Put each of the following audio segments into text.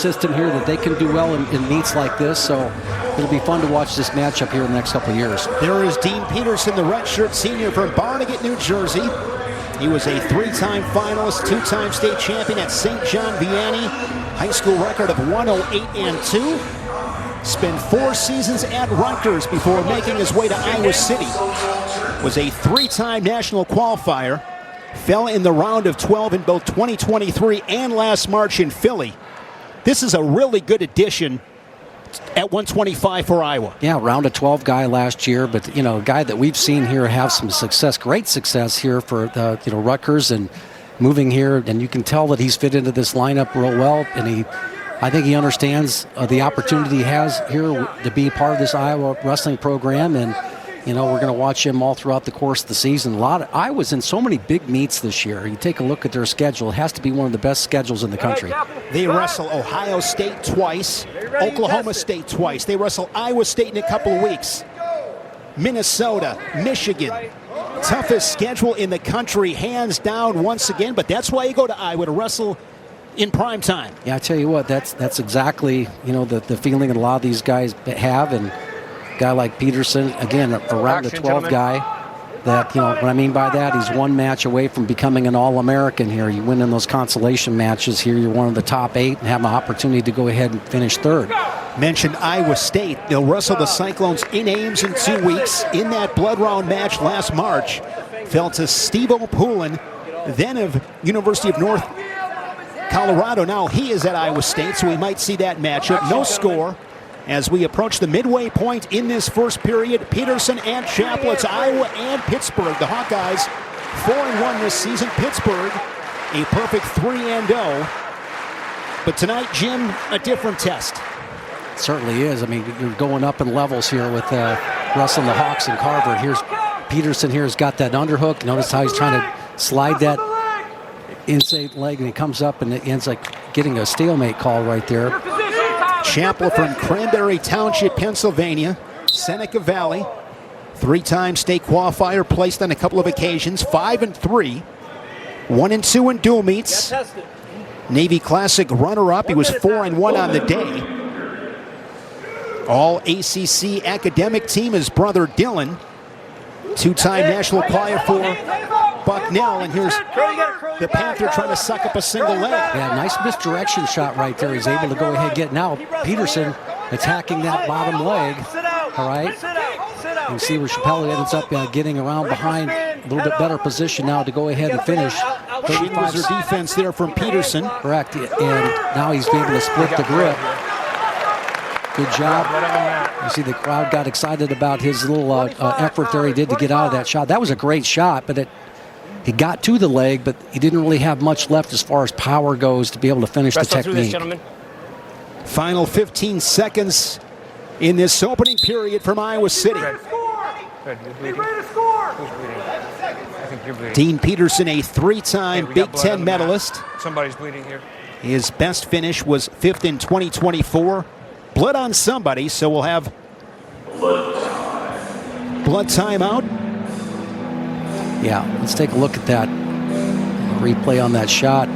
system here that they can do well in meets like this. So it'll be fun to watch this matchup here in the next couple of years. There is Dean Peterson, the redshirt senior from Barnegat, New Jersey. He was a 3-time finalist, 2-time state champion at St. John Vianney. High school record of 108-2. Spent 4 seasons at Rutgers before making his way to Iowa City. Was a 3-time national qualifier. Fell in the round of 12 in both 2023 and last March in Philly. This is a really good addition at 125 for Iowa. Yeah, round of 12 guy last year, but a guy that we've seen here have some success, great success here for Rutgers and moving here, and you can tell that he's fit into this lineup real well, and I think he understands the opportunity he has here to be part of this Iowa wrestling program, and we're going to watch him all throughout the course of the season. Iowa's in so many big meets this year. You take a look at their schedule, it has to be one of the best schedules in the country. They wrestle Ohio State twice, Oklahoma State twice. They wrestle Iowa State in a couple of weeks. Minnesota, Michigan. Toughest schedule in the country, hands down once again, but that's why you go to Iowa to wrestle in prime time. Yeah, I tell you what, that's exactly the feeling that a lot of these guys have, and a guy like Peterson, again, around the 12 guy, that, what I mean by that, he's one match away from becoming an All-American here. You win in those consolation matches here, you're one of the top 8 and have an opportunity to go ahead and finish 3rd. Mentioned Iowa State. They'll wrestle the Cyclones in Ames in 2 weeks. In that blood round match last March, fell to Steve O'Poulin, then of University of North Colorado. Now he is at Iowa State, so we might see that matchup. No score as we approach the midway point in this first period. Peterson and Chappell. It's Iowa and Pittsburgh. The Hawkeyes 4-1 this season. Pittsburgh a perfect 3-0. But tonight, Jim, a different test. It certainly is. I mean, you're going up in levels here with wrestling the Hawks and Carver. Here's Peterson here has got that underhook. Notice how he's trying to slide that inside leg, and he comes up and it ends like getting a stalemate call right there. Chappell from Cranberry Township, Pennsylvania, Seneca Valley, 3-time state qualifier, placed on a couple of occasions, 5-3, 1-2 in dual meets. Navy Classic runner-up. He was 4-1 on the day. All ACC academic team, his brother Dylan, 2-time national qualifier for Bucknell, and here's the Panther trying to suck up a single leg. Yeah, nice misdirection shot right there. He's able to go ahead and get now. Peterson attacking that bottom leg. All right. You see where Chappell ends up getting around behind, a little bit better position now to go ahead and finish. 35 defense there from Peterson. Correct, and now he's able to split the grip. Good job. You see the crowd got excited about his little effort there he did to get out of that shot. That was a great shot, but he got to the leg, but he didn't really have much left as far as power goes to be able to finish the technique. Final 15 seconds in this opening period from Iowa City. Dean Peterson, a 3-time Big Ten medalist. Somebody's bleeding here. His best finish was 5th in 2024. Blood on somebody, so we'll have blood timeout. Yeah, let's take a look at that replay on that shot.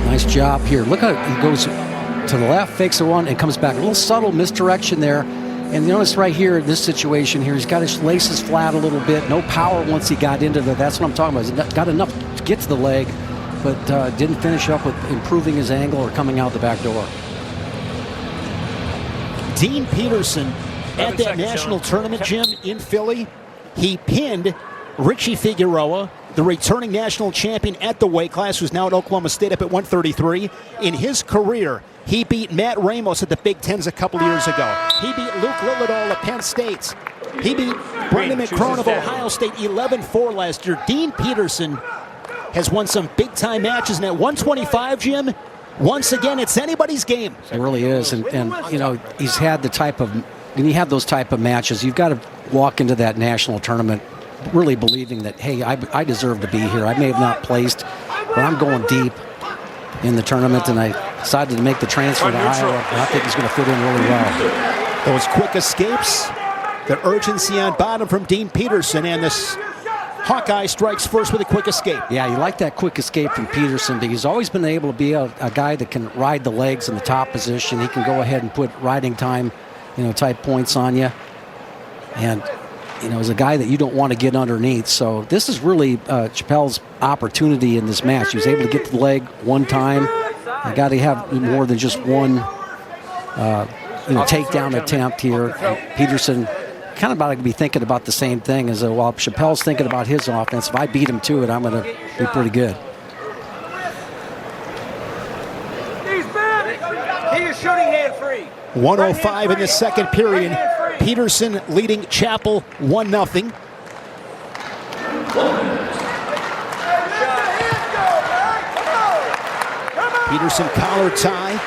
Nice job here. Look at it. He goes to the left, fakes a one, and comes back. A little subtle misdirection there. And notice right here in this situation here, he's got his laces flat a little bit. No power once he got into the. That's what I'm talking about. He's got enough to get to the leg, but didn't finish up with improving his angle or coming out the back door. Dean Peterson at that national tournament, Jim, in Philly, he pinned Richie Figueroa, the returning national champion at the weight class, who's now at Oklahoma State up at 133. In his career, he beat Matt Ramos at the Big Tens a couple years ago. He beat Luke Lillidahl at Penn State. He beat Brendan McCrone of Ohio State 11-4 last year. Dean Peterson has won some big-time matches, and at 125, Jim, once again, it's anybody's game. It really is, and he's had the type of, when you have those type of matches, you've got to walk into that national tournament really believing that, hey, I deserve to be here. I may have not placed, but I'm going deep in the tournament, and I decided to make the transfer to Iowa, and I think he's going to fit in really well. Those quick escapes, the urgency on bottom from Dean Peterson, and this Hawkeye strikes first with a quick escape. Yeah, you like that quick escape from Peterson. He's always been able to be a guy that can ride the legs in the top position. He can go ahead and put riding time, type points on you. And, is a guy that you don't want to get underneath. So this is really Chappell's opportunity in this match. He was able to get to the leg one time. You got to have more than just one, takedown attempt here. Peterson kind of about to be thinking about the same thing as while Chappell's thinking about his offense. If I beat him to it, I'm going to be pretty good. He is shooting hand free. 1:05 in the second period. Peterson leading Chappell 1-0. Peterson collar tie,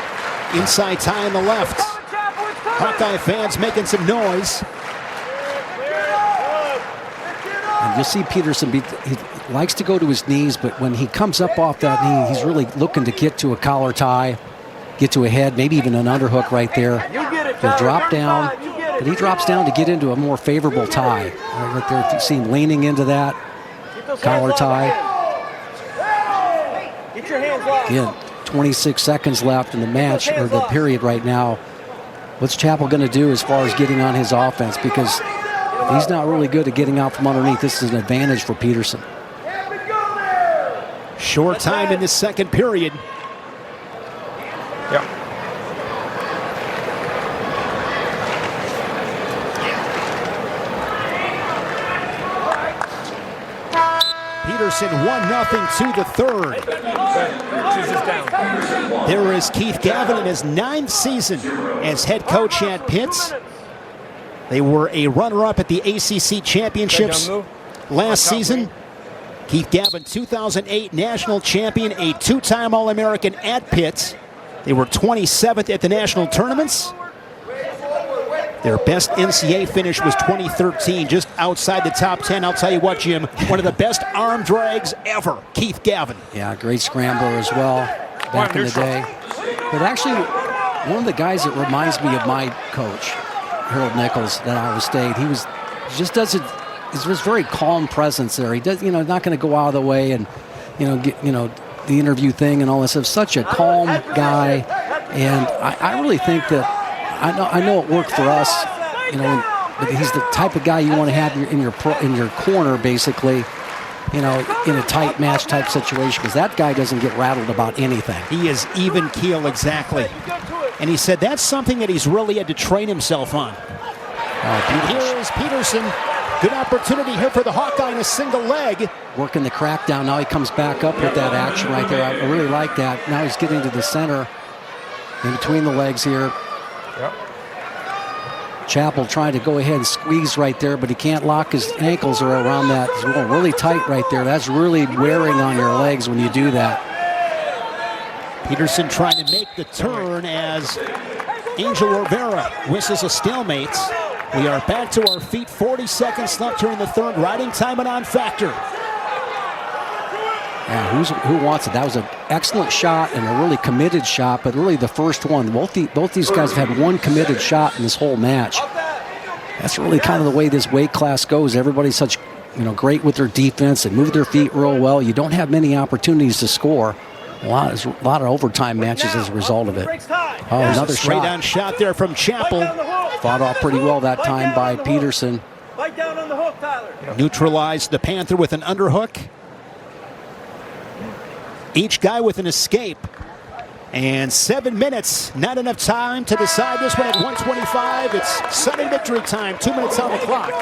inside tie on the left. Hawkeye fans making some noise. And you see Peterson, he likes to go to his knees, but when he comes up off that knee, he's really looking to get to a collar tie, get to a head, maybe even an underhook right there. He'll drop down, but he drops down to get into a more favorable tie. Right there, you see him leaning into that collar tie. Get your hands locked. Again, 26 seconds left in the match, or the period right now. What's Chappell going to do as far as getting on his offense? Because he's not really good at getting out from underneath. This is an advantage for Peterson. Short time in the second period. Yep. Peterson 1-0 to the third. There is Keith Gavin in his 9th season as head coach at Pitt. They were a runner-up at the ACC Championships last season. Keith Gavin, 2008 national champion, a 2-time All-American at Pitt. They were 27th at the national tournaments. Their best NCAA finish was 2013, just outside the top 10. I'll tell you what, Jim, one of the best arm drags ever, Keith Gavin. Yeah, great scrambler as well back in the day. But actually, one of the guys that reminds me of my coach, Harold Nichols, at Iowa State, he just does it. There's very calm presence there. He does, not going to go out of the way and, get, the interview thing and all this stuff. Such a calm guy, and I really think that I know it worked for us, but he's the type of guy you want to have in your corner, basically, in a tight match type situation, because that guy doesn't get rattled about anything. He is even keel, exactly. And he said that's something that he's really had to train himself on. Here is Peterson. Good opportunity here for the Hawkeye in a single leg. Working the crackdown. Now he comes back up with that action right there. I really like that. Now he's getting to the center in between the legs here. Yep. Chappell trying to go ahead and squeeze right there, but he can't lock his ankles or around that. He's going really tight right there. That's really wearing on your legs when you do that. Peterson trying to make the turn as Angel Rivera whistles a stalemate. We are back to our feet. 40 seconds left here in the third. Riding time and on factor. Yeah, who wants it? That was an excellent shot and a really committed shot, but really the first one. Both these guys have had one committed shot in this whole match. That's really kind of the way this weight class goes. Everybody's such, great with their defense and move their feet real well. You don't have many opportunities to score. A lot of overtime matches as a result of it. Oh, another straight on shot there from Chappell. Fought off pretty well that time by Peterson. Bite down on the hook, Tyler. Neutralized the Panther with an underhook. Each guy with an escape. And 7 minutes, not enough time to decide this one at 1:25. It's sudden victory time, 2 minutes on the clock.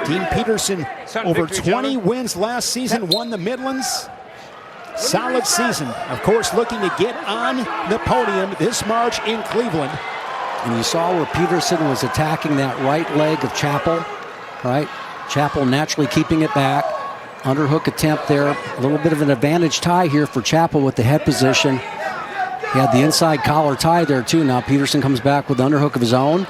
Dean Peterson, over 20 wins last season, won the Midlands. Solid season. Of course, looking to get on the podium this March in Cleveland. And you saw where Peterson was attacking that right leg of Chappell, right? Chappell naturally keeping it back. Underhook attempt there. A little bit of an advantage tie here for Chappell with the head position. He had the inside collar tie there too. Now Peterson comes back with the underhook of his own.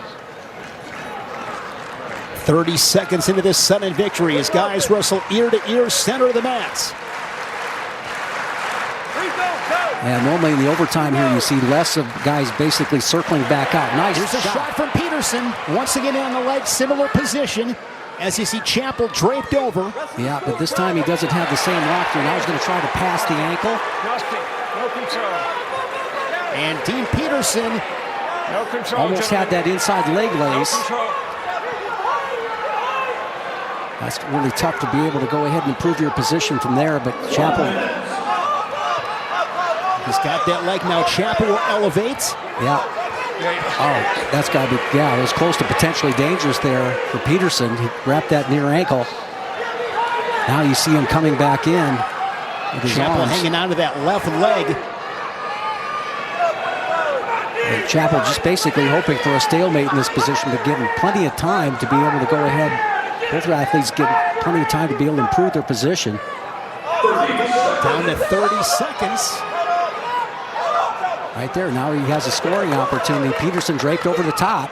30 seconds into this sudden victory as guys wrestle ear to ear, center of the mats. And normally in the overtime here, you see less of guys basically circling back out. Nice Here's a shot from Peterson. Once again on the leg, similar position. as you see Chappell draped over. Yeah, but this time he doesn't have the same lock. Now he's going to try to pass the ankle. No control. And Dean Peterson No control. Almost had that inside leg lace. No control. That's really tough to be able to go ahead and improve your position from there, but Chappell. He's got that leg now. Chappell will elevate. Yeah. Oh, that's got to be, yeah, it was close to potentially dangerous there for Peterson. He wrapped that near ankle. Now you see him coming back in with his Chappell arms. hanging onto that left leg. And Chappell just basically hoping for a stalemate in this position, but given plenty of time to be able to go ahead. Both athletes get plenty of time to be able to improve their position. Down to 30 seconds. Right there, now he has a scoring opportunity. Peterson draped over the top.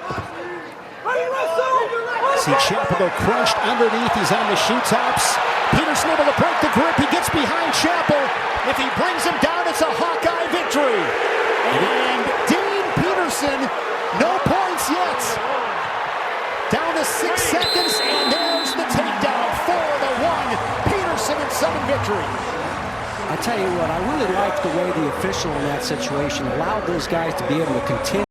See Chappell go crunched underneath. He's on the shoe tops. Peterson able to break the grip. He gets behind Chappell. If he brings him down, it's a Hawkeye victory. And Dean Peterson, no points yet. Down to 6 seconds, and there's the takedown for the one. Peterson in 7 victory. I tell you what, I really liked the way the official in that situation allowed those guys to be able to continue.